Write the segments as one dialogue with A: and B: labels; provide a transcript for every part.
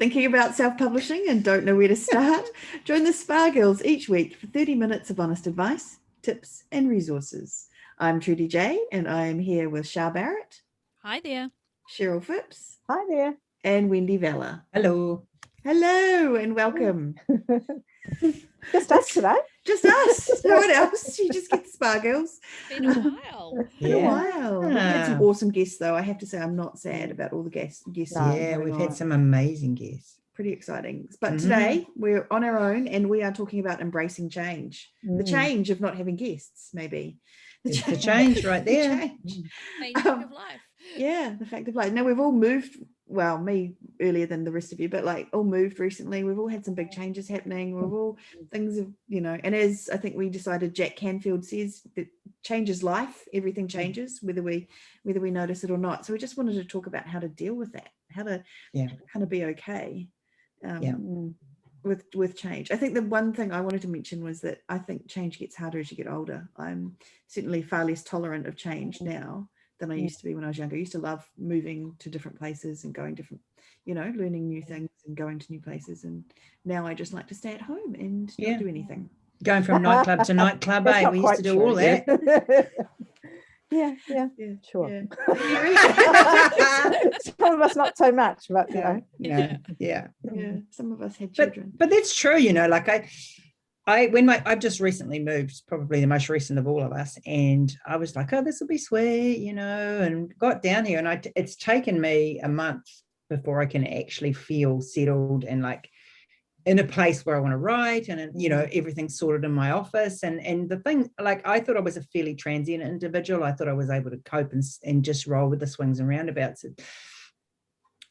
A: Thinking about self-publishing and don't know where to start? Join the Spa Girls each week for 30 minutes of honest advice, tips and resources. I'm Trudy J and I'm here with Shah Barrett.
B: Hi there.
A: Cheryl Phipps.
C: Hi there.
A: And Wendy Vella.
D: Hello.
A: Hello and welcome.
C: Just us today.
A: Just us. No one else. You just get the Spa Girls.
B: It's been a while.
A: Been a while. We've had some awesome guests though. I have to say I'm not sad about all the guests.
D: Yeah, we've had some amazing guests.
A: Pretty exciting. But today we're on our own and we are talking about embracing change. The change of not having guests, maybe.
D: The change right there.
B: Main fact of life.
A: Yeah, the fact of life. Now we've all moved, well, me earlier than the rest of you, but like all moved recently. We've all had some big changes happening. We've all things have, and as I think we decided, Jack Canfield says that change is life. Everything changes, whether we notice it or not. So we just wanted to talk about how to deal with that, how to kind of be okay with change. I think the one thing I wanted to mention was that I think change gets harder as you get older. I'm certainly far less tolerant of change now than I used to be when I was younger. I used to love moving to different places and going different, learning new things and going to new places. And now I just like to stay at home and not do anything.
D: Going from nightclub to nightclub, we used to do all that.
C: Yeah, sure.
A: Yeah.
C: Some of us not so much, but
A: Yeah. Some of us had children.
D: But that's true, like I've just recently moved, probably the most recent of all of us, and I was like, oh, this will be sweet, and got down here, and it's taken me a month before I can actually feel settled and like in a place where I want to write, and everything's sorted in my office, and the thing, like, I thought I was a fairly transient individual. I thought I was able to cope and just roll with the swings and roundabouts,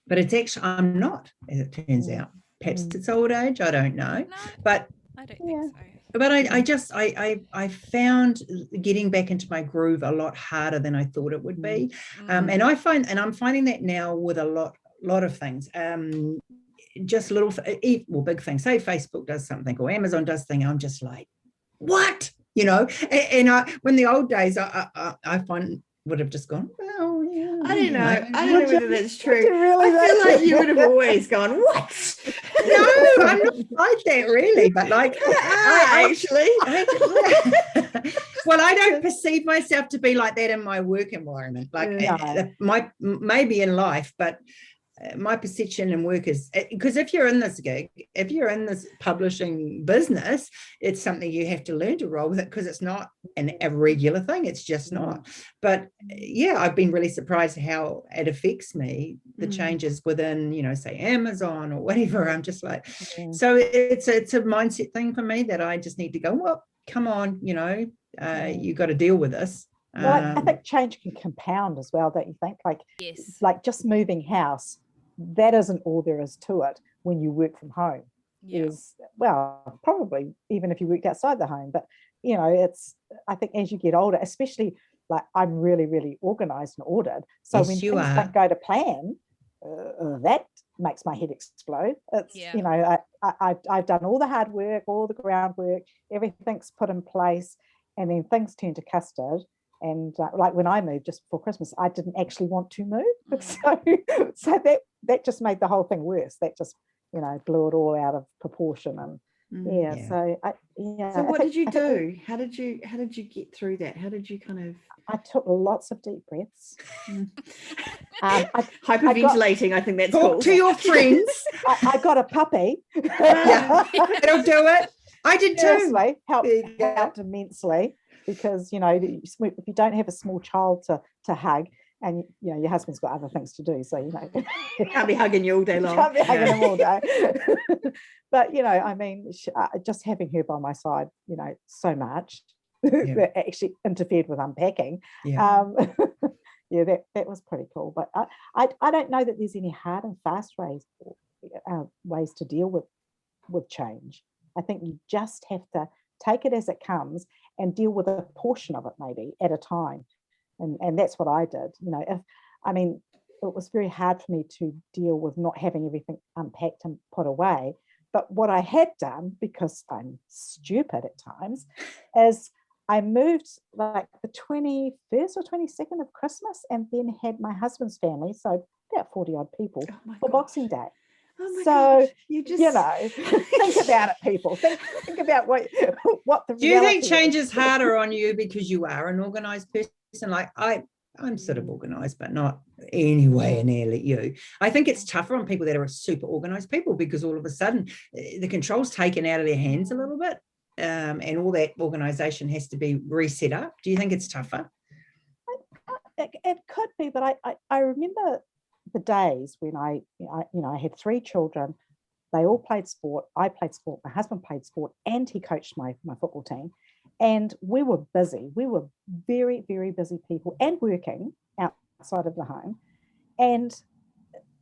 D: but it's actually, I'm not, as it turns out. Perhaps it's old age, I don't know, but
B: I don't think so.
D: But I found getting back into my groove a lot harder than I thought it would be, and I'm finding that now with a lot of things, just little, big things. Say Facebook does something or Amazon does something, I'm just like, what, and when the old days, I find would have just gone, well, yeah.
A: I don't know whether that's true. I feel like you would have always gone, what?
D: No, I'm not like that really, but like well, I don't perceive myself to be like that in my work environment. Like maybe in life, but my perception in work is, because if you're in this publishing business, it's something you have to learn to roll with it, because it's not a regular thing. It's just not. But I've been really surprised how it affects me, the changes within, say Amazon or whatever. I'm just like, so it's a mindset thing for me that I just need to go, well, come on, you got to deal with this.
C: Well, I think change can compound as well, don't you think? Like, like just moving house, that isn't all there is to it when you work from home. Is, well, probably even if you worked outside the home, but it's, I think as you get older, especially like I'm really, really organized and ordered. So when things don't go to plan, that makes my head explode. It's, I've done all the hard work, all the groundwork, everything's put in place, and then things turn to custard. And like when I moved just before Christmas, I didn't actually want to move. So that just made the whole thing worse. That just, blew it all out of proportion. And so
A: what did you do? How did you get through that? How did you kind of...
C: I took lots of deep breaths.
A: Hyperventilating, I think that's
D: talk
A: called.
D: To your friends.
C: I got a puppy.
D: It'll do it. I did too.
C: Seriously, helped immensely. Because if you don't have a small child to hug, and your husband's got other things to do, so
A: can't be hugging you all day long.
C: Can't be hugging him all day. But I mean, just having her by my side, so much that actually interfered with unpacking. That was pretty cool. But I don't know that there's any hard and fast ways to deal with change. I think you just have to take it as it comes and deal with a portion of it maybe at a time. And that's what I did. It was very hard for me to deal with not having everything unpacked and put away. But what I had done, because I'm stupid at times, is I moved like the 21st or 22nd of Christmas, and then had my husband's family, so about 40 odd people, for Boxing Day.
A: Oh my
C: So,
A: gosh, you just,
C: think about it, people. Think about what the
D: Do you think
C: reality
D: change
C: is.
D: is harder on you because you are an organized person? Like I'm sort of organized, but not anywhere nearly you. I think it's tougher on people that are super organized people because all of a sudden the control's taken out of their hands a little bit, and all that organization has to be reset up. Do you think it's tougher?
C: It could be, but I remember the days when I had 3 children. They all played sport. I played sport. My husband played sport, and he coached my football team. And we were busy. We were very, very busy people and working outside of the home. And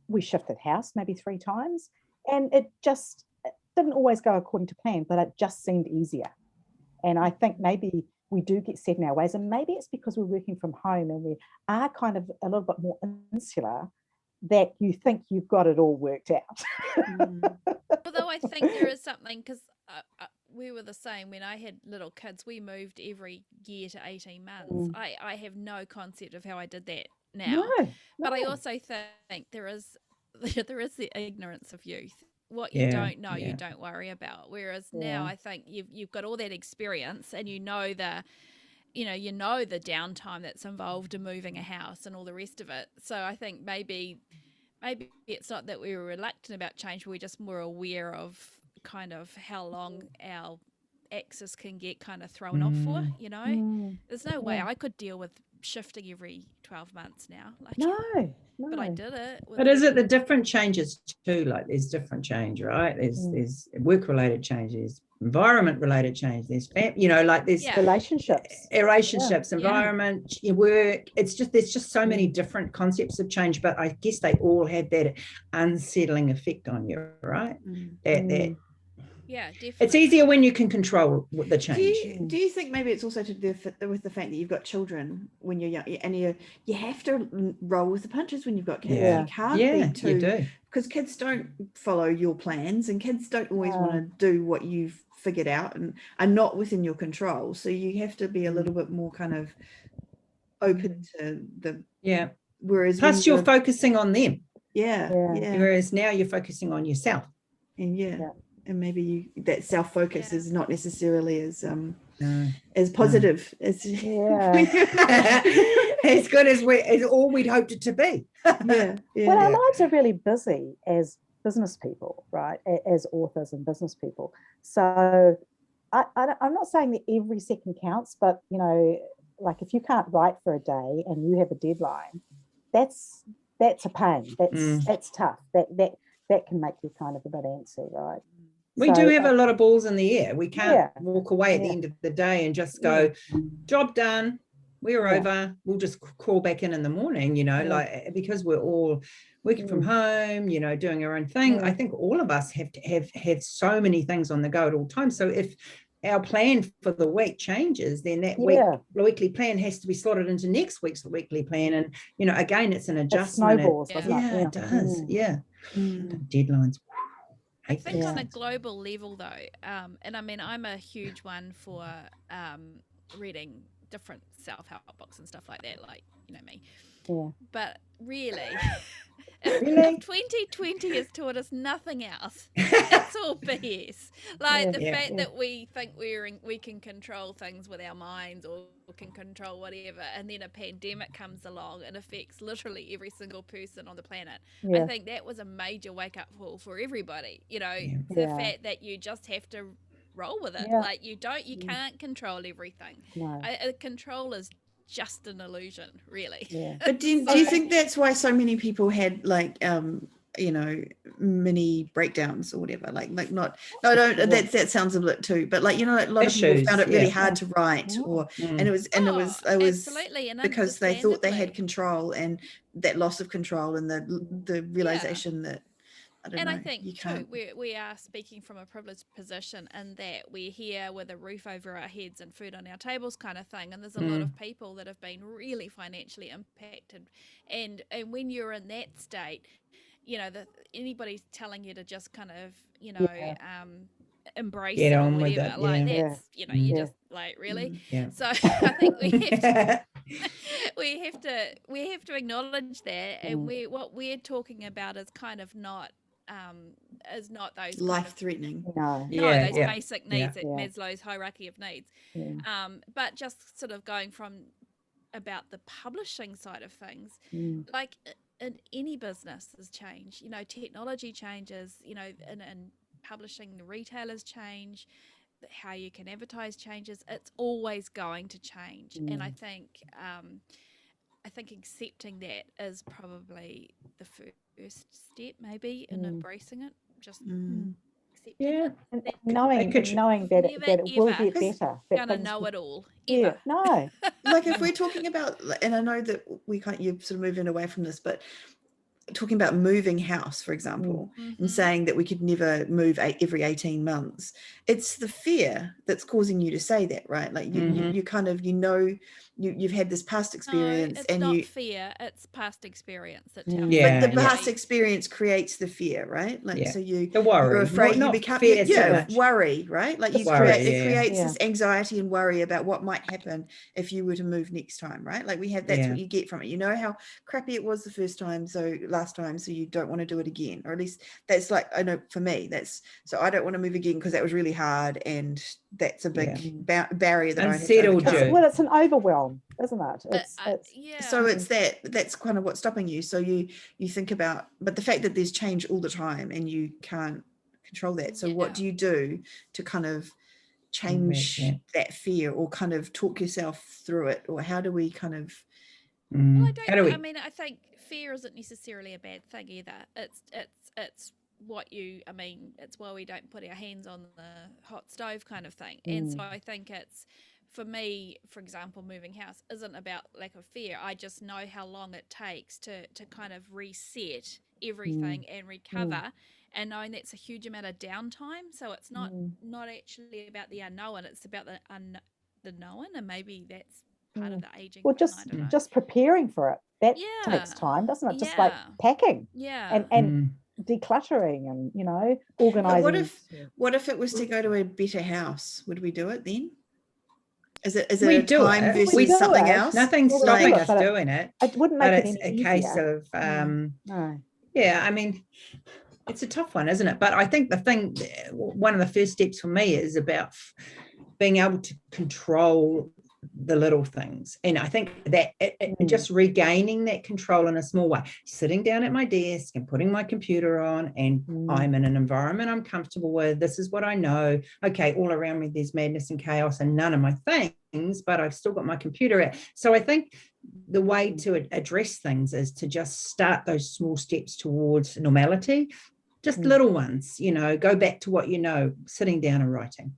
C: we shifted house maybe 3 times. And it didn't always go according to plan, but it just seemed easier. And I think maybe we do get set in our ways. And maybe it's because we're working from home and we are kind of a little bit more insular, that you think you've got it all worked out.
B: Although I think there is something, because we were the same when I had little kids. We moved every year to 18 months. I have no concept of how I did that now. But I also think there is the ignorance of youth. What you don't know, you don't worry about. Whereas now I think you've got all that experience, and you know the downtime that's involved in moving a house and all the rest of it. So I think maybe it's not that we were reluctant about change, but we're just more aware of kind of how long our axis can get kind of thrown off for, There's no way I could deal with shifting every 12 months now.
C: No.
B: But I did it.
D: But is it the different changes too? Like there's different change, right? There's work-related changes, environment-related change. There's there's relationships, environment, your work. There's just so many different concepts of change. But I guess they all have that unsettling effect on you, right?
B: Yeah, definitely.
D: It's easier when you can control the change.
A: Do you think maybe it's also to do with the fact that you've got children when you're young, and you have to roll with the punches when you've got kids? You can't be too, because kids don't follow your plans, and kids don't always want to do what you've figured out and are not within your control. So you have to be a little bit more kind of open to the whereas
D: plus you're focusing on them.
A: Whereas
D: now you're focusing on yourself.
A: And and maybe that self-focus is not necessarily as positive as
D: as good as all we'd hoped it to be.
C: Well, our lives are really busy as business people, right? As authors and business people. So I'm not saying that every second counts, but like if you can't write for a day and you have a deadline, that's a pain. That's tough. That can make you kind of a bit antsy, right?
D: We do have a lot of balls in the air. We can't walk away at the end of the day and just go, job done, we're over, we'll just crawl back in the morning, because we're all working from home, doing our own thing. I think all of us have to have so many things on the go at all times. So if our plan for the week changes, then that weekly plan has to be slotted into next week's weekly plan. And, again, it's an adjustment.
C: It snowballs, doesn't it?
D: It does. Deadlines.
B: I think on a global level, though, and I mean, I'm a huge one for reading different self-help books and stuff like that, like, me. But really, if 2020 has taught us nothing else, it's all BS. Like the fact that we think we can control things with our minds or can control whatever, and then a pandemic comes along and affects literally every single person on the planet. I think that was a major wake-up call for everybody. The fact that you just have to roll with it. Like you can't control everything. Control is just an illusion, really.
A: But do you think that's why so many people had mini breakdowns or whatever? That sounds a bit too, but a lot of people found it really hard to write, and it was
B: absolutely, and
A: because they thought they had control, and that loss of control and the realization that
B: I think too, we are speaking from a privileged position in that we're here with a roof over our heads and food on our tables kind of thing, and there's a lot of people that have been really financially impacted, and when you're in that state, anybody's telling you to just kind of embrace it or whatever, that's you just like, really. So I think we have to acknowledge that, and what we're talking about is kind of not is not those
A: life-threatening.
B: Those basic needs at Maslow's hierarchy of needs. But just sort of going from about the publishing side of things, like in any business there's change, technology changes, and publishing, the retailers change, how you can advertise changes. It's always going to change. And I think accepting that is probably the first step, maybe, in embracing it. Just accepting it.
C: And knowing that it will get better.
B: Gonna know it all. Ever.
C: No.
A: Like if we're talking about, and I know that you're sort of moving away from this, but talking about moving house, for example, and saying that we could never move every 18 months, it's the fear that's causing you to say that, right? Like you kind of, you've had this past experience.
B: No, it's
A: and
B: not fear, it's past experience that tells
A: but the past experience creates the fear, right? Like so the worry, you're afraid, you become worry, right? Like it creates this anxiety and worry about what might happen if you were to move next time, right? Like that's what you get from it. You know how crappy it was the first time, last time, so you don't want to do it again, or at least that's like, I know for me, that's so I don't want to move again because that was really hard, and that's a big barrier that
D: unsettled
A: I have to overcome.
C: Well, it's an overwhelm, isn't it?
A: So it's that's kind of what's stopping you. So you think about, but the fact that there's change all the time and you can't control that. So what do you do to kind of change that fear, or kind of talk yourself through it, or how do we kind of
B: well, I think fear isn't necessarily a bad thing either. It's what it's why we don't put our hands on the hot stove kind of thing. And so I think it's, for me, for example, moving house isn't about lack of fear. I just know how long it takes to kind of reset everything and recover, and knowing that's a huge amount of downtime. So it's not actually about the unknown, it's about the known, and maybe that's part of the aging.
C: Well, just preparing for it, that takes time, doesn't it? Just like packing and decluttering and organizing.
A: What if it was to go to a better house? Would we do it then? Is it a time versus something else?
D: Nothing's stopping us doing it.
C: It wouldn't make it
D: any easier. Case of I mean, it's a tough one, isn't it? But I think one of the first steps for me is about being able to control the little things, and I think that just regaining that control in a small way, sitting down at my desk and putting my computer on, and I'm in an environment I'm comfortable with. This is what I know. Okay, all around me there's madness and chaos and none of my things, but I've still got my computer out. So I think the way to address things is to just start those small steps towards normality, just little ones, go back to what sitting down and writing.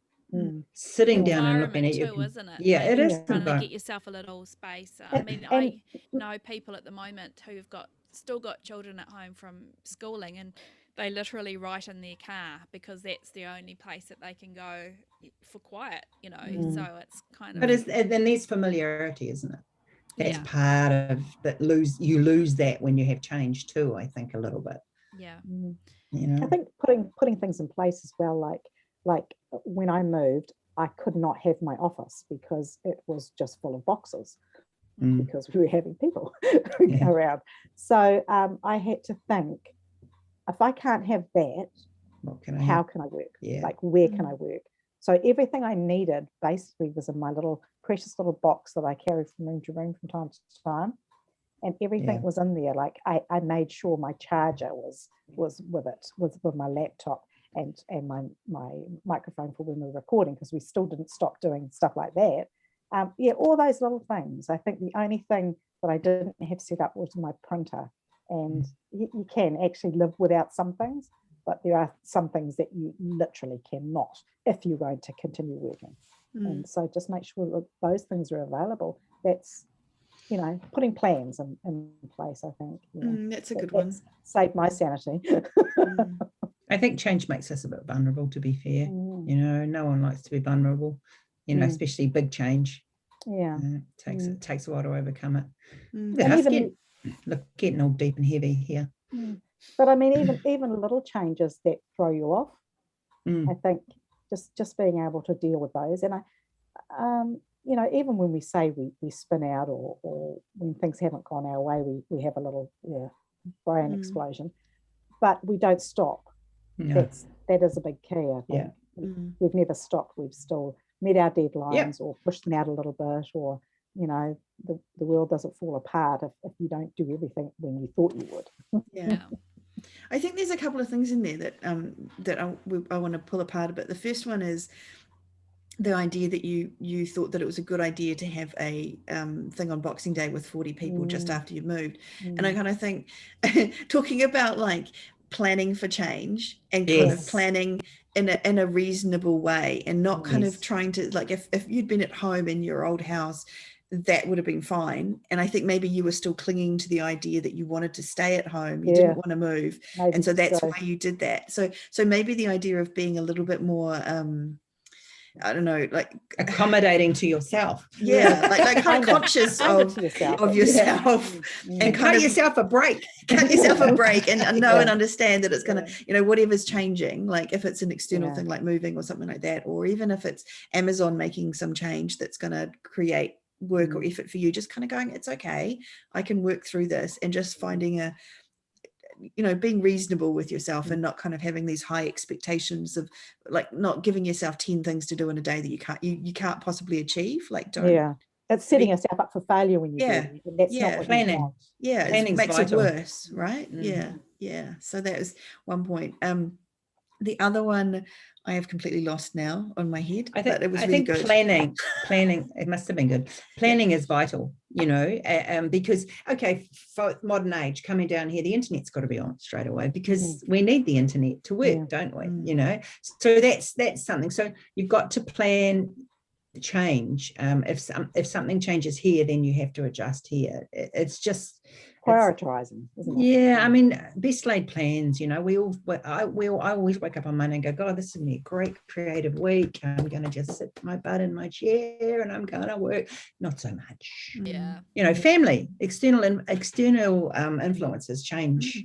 D: Sitting down and looking at you,
B: isn't it?
D: It is
B: trying to get yourself a little space. I know people at the moment who've still got children at home from schooling, and they literally write in their car because that's the only place that they can go for quiet. So it's kind of.
D: But then there's familiarity, isn't it? That's part of that. You lose that when you have change too. I think a little bit.
B: Yeah.
C: I think putting things in place as well, like when I moved, I could not have my office because it was just full of boxes because we were having people around. So I had to think, if I can't have that, how can I work? Like, where can I work? So everything I needed basically was in my precious little box that I carried from room to room from time to time. And everything was in there. Like I made sure my charger was with my laptop and my microphone for when we were recording, because we still didn't stop doing stuff like that. All those little things. I think the only thing that I didn't have set up was my printer. And you can actually live without some things, but there are some things that you literally cannot if you're going to continue working. And so just make sure that those things are available. That's putting plans in place, I think.
A: That's a good one.
C: Saved my sanity.
D: I think change makes us a bit vulnerable, to be fair. No one likes to be vulnerable, especially big change. It takes a while to overcome it. Getting all deep and heavy here.
C: But I mean, even little changes that throw you off, I think just being able to deal with those. And even when we say we spin out or when things haven't gone our way, we have a little brain explosion. but we don't stop.
D: No.
C: That is a big key, I think. We've never stopped. We've still met our deadlines or pushed them out a little bit, or, you know, the world doesn't fall apart if you don't do everything when you thought you would.
A: Yeah. I think there's a couple of things in there that I want to pull apart a bit. The first one is the idea that you thought that it was a good idea to have a thing on Boxing Day with 40 people just after you moved. And I kind of think talking about like planning for change and kind of planning in a reasonable way, and not kind of trying to, like, if you'd been at home in your old house, that would have been fine. And I think maybe you were still clinging to the idea that you wanted to stay at home. You didn't want to move. Maybe, and so that's why you did that. So maybe the idea of being a little bit more, I don't know, like
D: accommodating to yourself.
A: Yeah, like kind of conscious of yourself, and cut yourself a break. Cut yourself a break, and know and understand that it's gonna, you know, whatever's changing, like if it's an external thing like moving or something like that, or even if it's Amazon making some change that's gonna create work or effort for you, just kind of going, it's okay, I can work through this, and just finding a, you know, being reasonable with yourself and not kind of having these high expectations of, like, not giving yourself 10 things to do in a day that you can't possibly achieve. Like, don't.
C: It's setting yourself up for failure when you do it. And that's not what
D: planning.
C: You want.
A: It makes
D: vital.
A: It worse, right? Yeah. So that was one point. The other one I have completely lost now on my head. I think good.
D: Planning, it must have been good. Planning is vital, you know, because, okay, for modern age, coming down here, the internet's got to be on straight away, because we need the internet to work, don't we? You know, so that's something. So you've got to plan the change. If something changes here, then you have to adjust here. It's just
C: prioritizing, isn't it?
D: Yeah, I mean, best laid plans, you know. I always wake up on Monday and go, God, this is gonna be a great creative week. I'm gonna just sit my butt in my chair and I'm gonna work. Not so much.
B: Yeah.
D: You know, family, external influences change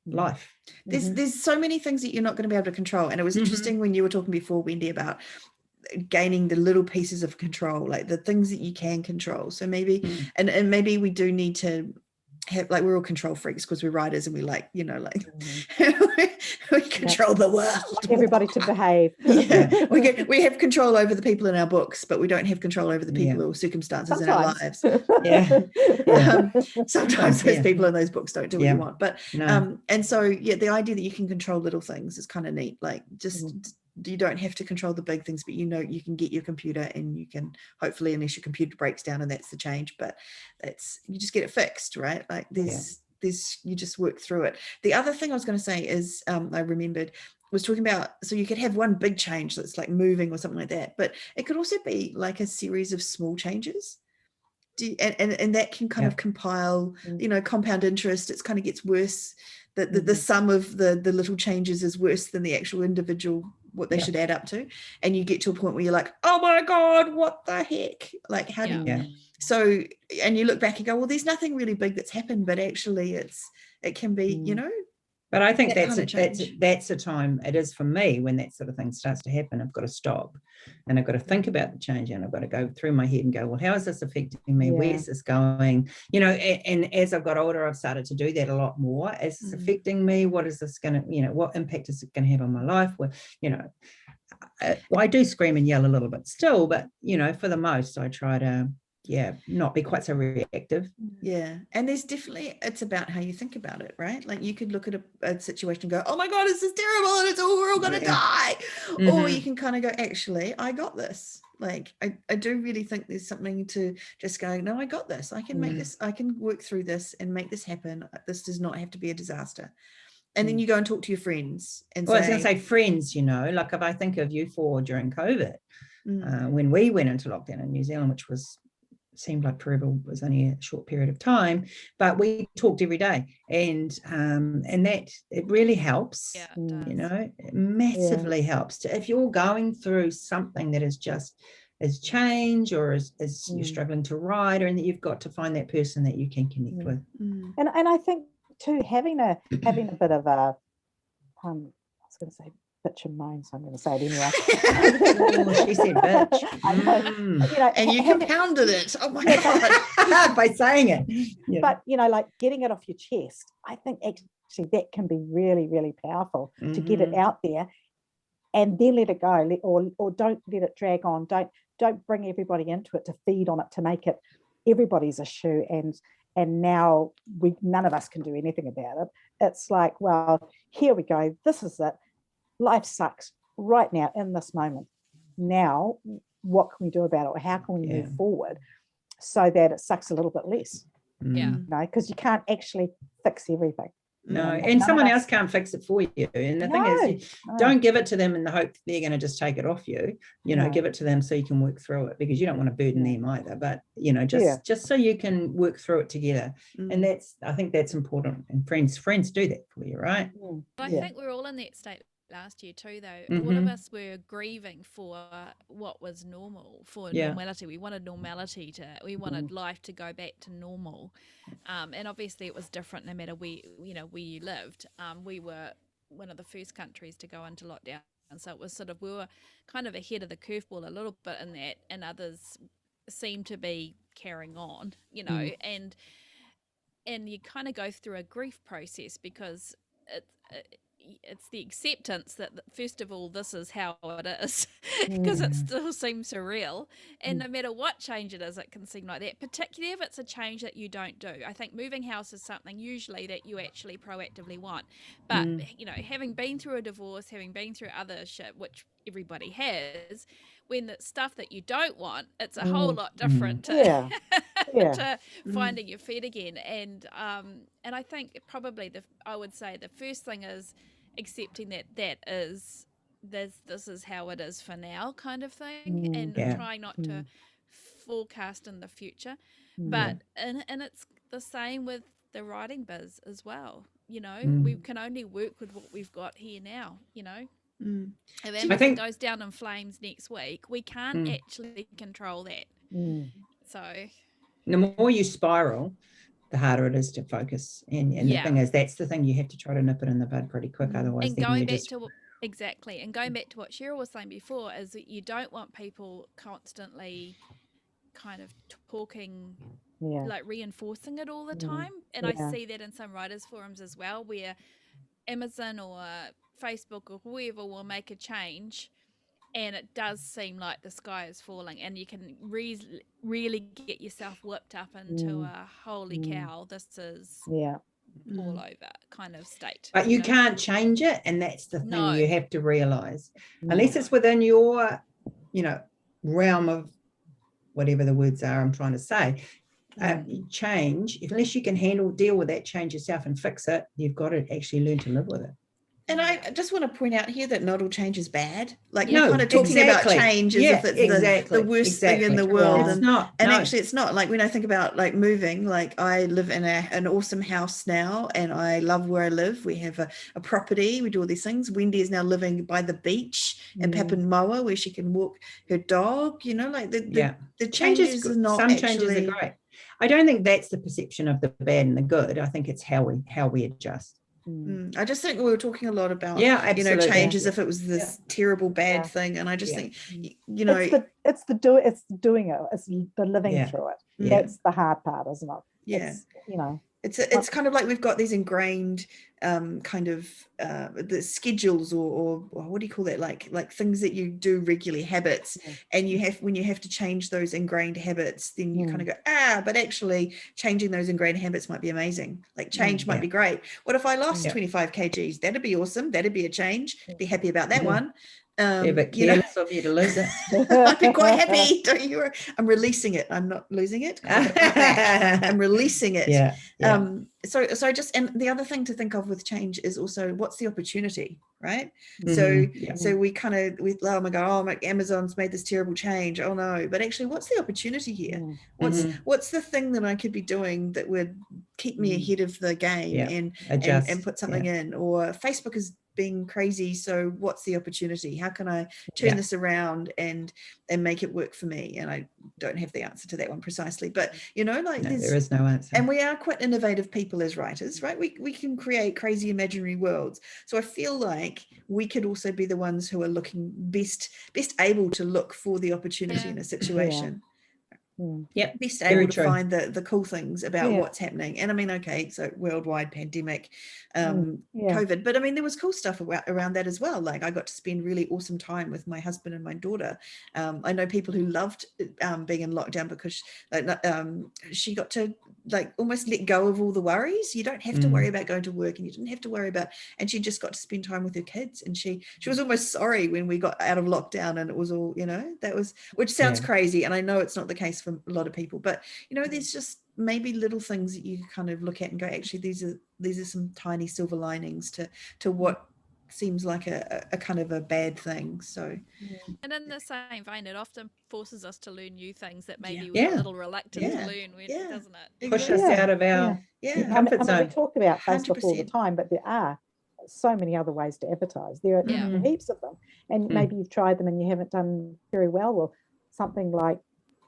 D: life.
A: There's so many things that you're not going to be able to control. And it was interesting when you were talking before, Wendy, about gaining the little pieces of control, like the things that you can control. So maybe and maybe we do need to have, like, we're all control freaks because we're writers, and we like, you know, like we control the world,
C: like everybody to behave.
A: We have control over the people in our books, but we don't have control over the people or circumstances in our lives. Sometimes those people in those books don't do what you want, but and so the idea that you can control little things is kind of neat. Like, just you don't have to control the big things, but you know, you can get your computer and you can, hopefully, unless your computer breaks down and that's the change, but you just get it fixed, right? Like you just work through it. The other thing I was going to say is, I remembered, was talking about, so you could have one big change that's like moving or something like that, but it could also be like a series of small changes. And that can kind of compile, you know, compound interest. It's kind of gets worse. The sum of the little changes is worse than the actual individual, what they should add up to. And you get to a point where you're like, oh my God, what the heck? Like, how do you, so, and you look back and go, well, there's nothing really big that's happened, but actually it can be, you know.
D: But I think that's a time, it is for me, when that sort of thing starts to happen. I've got to stop and I've got to think about the change, and I've got to go through my head and go, well, how is this affecting me? Where's this going? You know, and as I've got older, I've started to do that a lot more. Is this affecting me? What is this going to, you know, what impact is it going to have on my life? Well, you know, I do scream and yell a little bit still, but, you know, for the most, I try to, not be quite so reactive.
A: And there's definitely, it's about how you think about it, right? Like, you could look at a situation and go, oh my God, this is terrible, and we're all gonna die. Or you can kind of go, actually, I got this. Like, I do really think there's something to just go, no, I got this. I can make this, I can work through this and make this happen. This does not have to be a disaster. And then you go and talk to your friends and
D: I was going to say friends, you know, like if I think of you four during COVID, when we went into lockdown in New Zealand, which seemed like forever, was only a short period of time, but we talked every day, and that it really helps. You know, it massively helps if you're going through something that is just as change, or as you're struggling to write, or and that you've got to find that person that you can connect with.
C: And I think too, having a bit of a I was going to say bitch and moan, so I'm going to say it anyway.
D: She said bitch.
A: You know, and you compounded it. Oh my God.
D: By saying it.
C: But, you know, like getting it off your chest, I think actually that can be really, really powerful to get it out there, and then let it go, or don't let it drag on. Don't bring everybody into it to feed on it, to make it everybody's issue, and now none of us can do anything about it. It's like, well, here we go, this is it, life sucks right now in this moment. Now what can we do about it, or how can we move forward so that it sucks a little bit less? Because you can't actually fix everything.
D: And someone else can't fix it for you. And the thing is, don't give it to them in the hope that they're going to just take it off you. Give it to them so you can work through it, because you don't want to burden them either. But just so you can work through it together. And I think that's important. And friends do that for you, right?
B: I think we're all in that state last year too, though. All of us were grieving for what was normal, for normality. We wanted normality we wanted life to go back to normal, and obviously it was different no matter where you lived. We were one of the first countries to go into lockdown, and so it was sort of, we were kind of ahead of the curveball a little bit in that, and others seem to be carrying on, and you kind of go through a grief process, because it's the acceptance that, first of all, this is how it is, because it still seems surreal, and no matter what change it is, it can seem like that, particularly if it's a change that you don't do. I think moving house is something usually that you actually proactively want, but having been through a divorce, having been through other shit, which everybody has, when the stuff that you don't want, it's a whole lot different to to finding your feet again. And I think probably I would say the first thing is accepting that this is how it is for now, kind of thing, and trying not to forecast in the future. But and it's the same with the writing biz as well. We can only work with what we've got here now. If everything goes down in flames next week, we can't actually control that. So
D: the more you spiral, the harder it is to focus. And the thing is, that's the thing, you have to try to nip it in the bud pretty quick, otherwise
B: and going back to what Cheryl was saying before, is that you don't want people constantly kind of talking, like reinforcing it all the time. And I see that in some writers forums as well, where Amazon or Facebook or whoever will make a change, and it does seem like the sky is falling, and you can really get yourself whipped up into a holy cow, this is all over kind of state.
D: But you can't change it, and that's the thing you have to realize. Unless it's within your, realm of whatever the words are I'm trying to say. Change, unless you can deal with that change yourself and fix it, you've got to actually learn to live with it.
A: And I just want to point out here that not all change is bad. Like, you're kind of talking about change as if it's the worst thing in the world.
D: It's not.
A: Actually, it's not. Like, when I think about like moving, like I live in an awesome house now, and I love where I live. We have a property. We do all these things. Wendy is now living by the beach in Papamoa, where she can walk her dog. Like the changes are not. Some changes are great.
D: I don't think that's the perception of the bad and the good. I think it's how we adjust.
A: I just think we were talking a lot about change as if it was this terrible bad thing, and I just think
C: it's the doing it, it's the living through it. That's the hard part, isn't it?
A: It's kind of like we've got these ingrained kind of the schedules or what do you call that, like things that you do regularly, habits, and when you have to change those ingrained habits, then you kind of go, but actually changing those ingrained habits might be amazing. Like change might be great. What if I lost 25 kgs? That'd be awesome. That'd be a change. Be happy about that one.
D: But careless of you to lose it.
A: I'd be quite happy. Don't you? I'm releasing it. I'm not losing it. I'm releasing it. So I just, and the other thing to think of with change is also, what's the opportunity, right? So we oh my God, Amazon's made this terrible change. Oh no, but actually, what's the opportunity here? What's the thing that I could be doing that would keep me ahead of the game and put something in? Or Facebook is being crazy, so what's the opportunity? How can I turn this around and make it work for me? And I don't have the answer to that one precisely, but there
D: is no answer.
A: And we are quite innovative people as writers, right? We can create crazy imaginary worlds. So I feel like we could also be the ones who are looking best able to look for the opportunity in a situation.
D: Yep.
A: best
D: Very
A: able to
D: true.
A: find the cool things about what's happening. And I mean, okay, so worldwide pandemic, COVID, but I mean, there was cool stuff around that as well. Like I got to spend really awesome time with my husband and my daughter. I know people who loved being in lockdown because she got to like almost let go of all the worries. You don't have to worry about going to work, and you didn't have to worry about, and she just got to spend time with her kids. And she was almost sorry when we got out of lockdown and it was all, that was, which sounds crazy. And I know it's not the case for a lot of people, but there's just maybe little things that you kind of look at and go, actually, these are some tiny silver linings to what seems like a kind of a bad thing. So,
B: and in the same vein, it often forces us to learn new things that maybe we're a little reluctant to learn, doesn't it?
D: Push us out of our comfort zone.
C: We talk about Facebook
A: 100%.
C: all the time, but there are so many other ways to advertise. There are heaps of them, and maybe you've tried them and you haven't done very well. Well, something like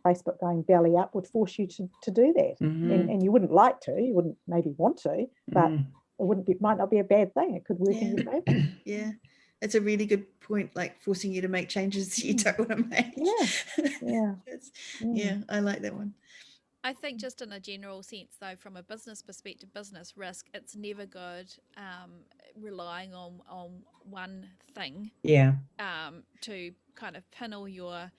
C: Facebook going belly up would force you to do that, and you wouldn't like to, you wouldn't maybe want to, but it might not be a bad thing. It could work in your favor.
A: Yeah, it's a really good point, like forcing you to make changes that you don't want to make. Yeah, I like that one.
B: I think just in a general sense, though, from a business perspective, business risk, it's never good relying on one thing to kind of put all your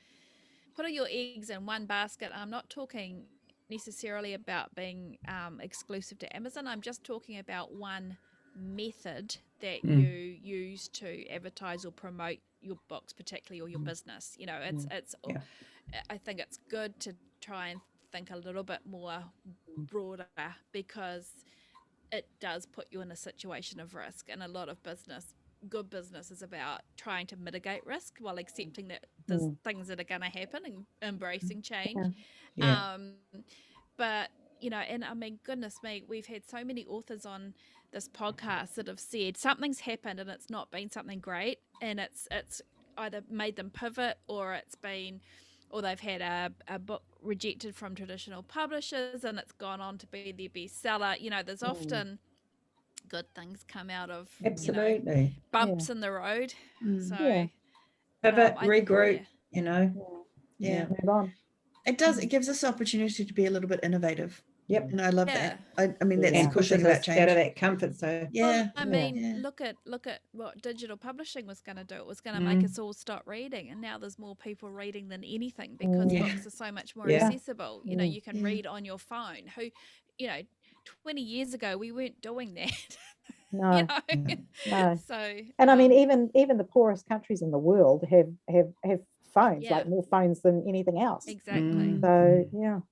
B: eggs in one basket. I'm not talking necessarily about being exclusive to Amazon. I'm just talking about one method that you use to advertise or promote your books, particularly, or your business. I think it's good to try and think a little bit more broader, because it does put you in a situation of risk, and a lot of good business is about trying to mitigate risk while accepting that there's things that are going to happen and embracing change. But and I mean, goodness me, we've had so many authors on this podcast that have said something's happened and it's not been something great, and it's either made them pivot, or they've had a book rejected from traditional publishers and it's gone on to be their bestseller. There's often good things come out of bumps in the road. So
D: pivot, regroup,
C: move on.
A: It does. It gives us opportunity to be a little bit innovative.
D: Yep.
A: And I love that. I mean, that's
D: and pushes us out of that comfort zone.
B: Well, I mean, look at what digital publishing was going to do. It was going to make us all stop reading, and now there's more people reading than anything, because books are so much more accessible. You can read on your phone. 20 years ago we weren't doing that.
C: No.
B: So,
C: and I mean, even the poorest countries in the world have phones, like more phones than anything else.
B: Exactly.
C: So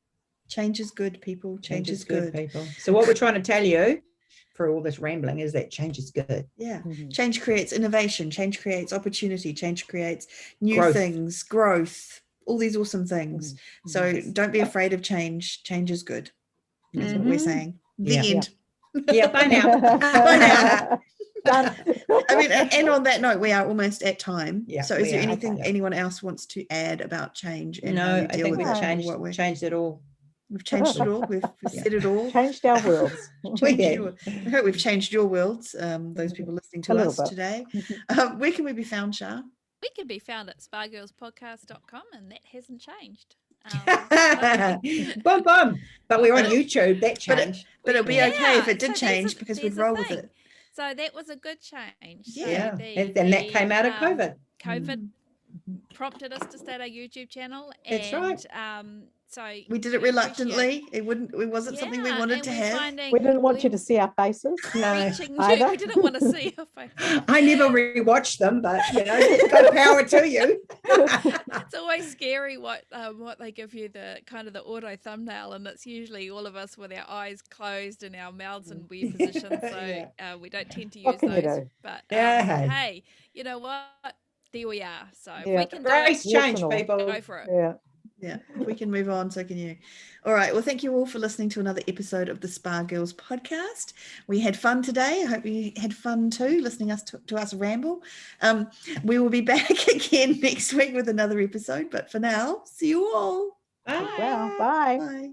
A: change is good, people. Change is good,
D: people. So what we're trying to tell you for all this rambling is that change is good.
A: Yeah. Change creates innovation. Change creates opportunity. Change creates new things, growth, all these awesome things. So don't be afraid of change. Change is good. That's what we're saying. The end.
D: Yeah, bye now.
A: Bye now. Done. I mean, and on that note, we are almost at time. Yeah, so is there anything anyone else wants to add about change? And
D: no, I think we've changed it all.
A: We've changed it all. We've said it all.
C: Changed our worlds.
A: I hope we've changed your worlds, those people listening to us today. Where can we be found, Shah?
B: We can be found at spargirlspodcast.com, and that hasn't changed.
D: Bum. But we're on YouTube. That changed.
A: But it'll be okay if it did change, because we'd roll with it.
B: So that was a good change.
A: Yeah.
D: And that came out of COVID.
B: COVID prompted us to start our YouTube channel.
D: That's right.
B: So
A: we did it reluctantly. It wasn't something we wanted to have.
C: We didn't want you to see our faces.
B: No, we didn't want to see our faces.
D: I never rewatched them, but good power to you.
B: It's always scary what they give you, the kind of the auto thumbnail, and it's usually all of us with our eyes closed and our mouths in weird positions. So we don't tend to use those. But hey, you know what? There we are. So if we can
D: embrace change, people.
B: Go for it.
A: Yeah, if we can move on, so can you. All right. Well, thank you all for listening to another episode of the Spa Girls podcast. We had fun today. I hope you had fun too, listening to us ramble. We will be back again next week with another episode. But for now, see you all.
D: Bye.
C: Bye.
A: Bye.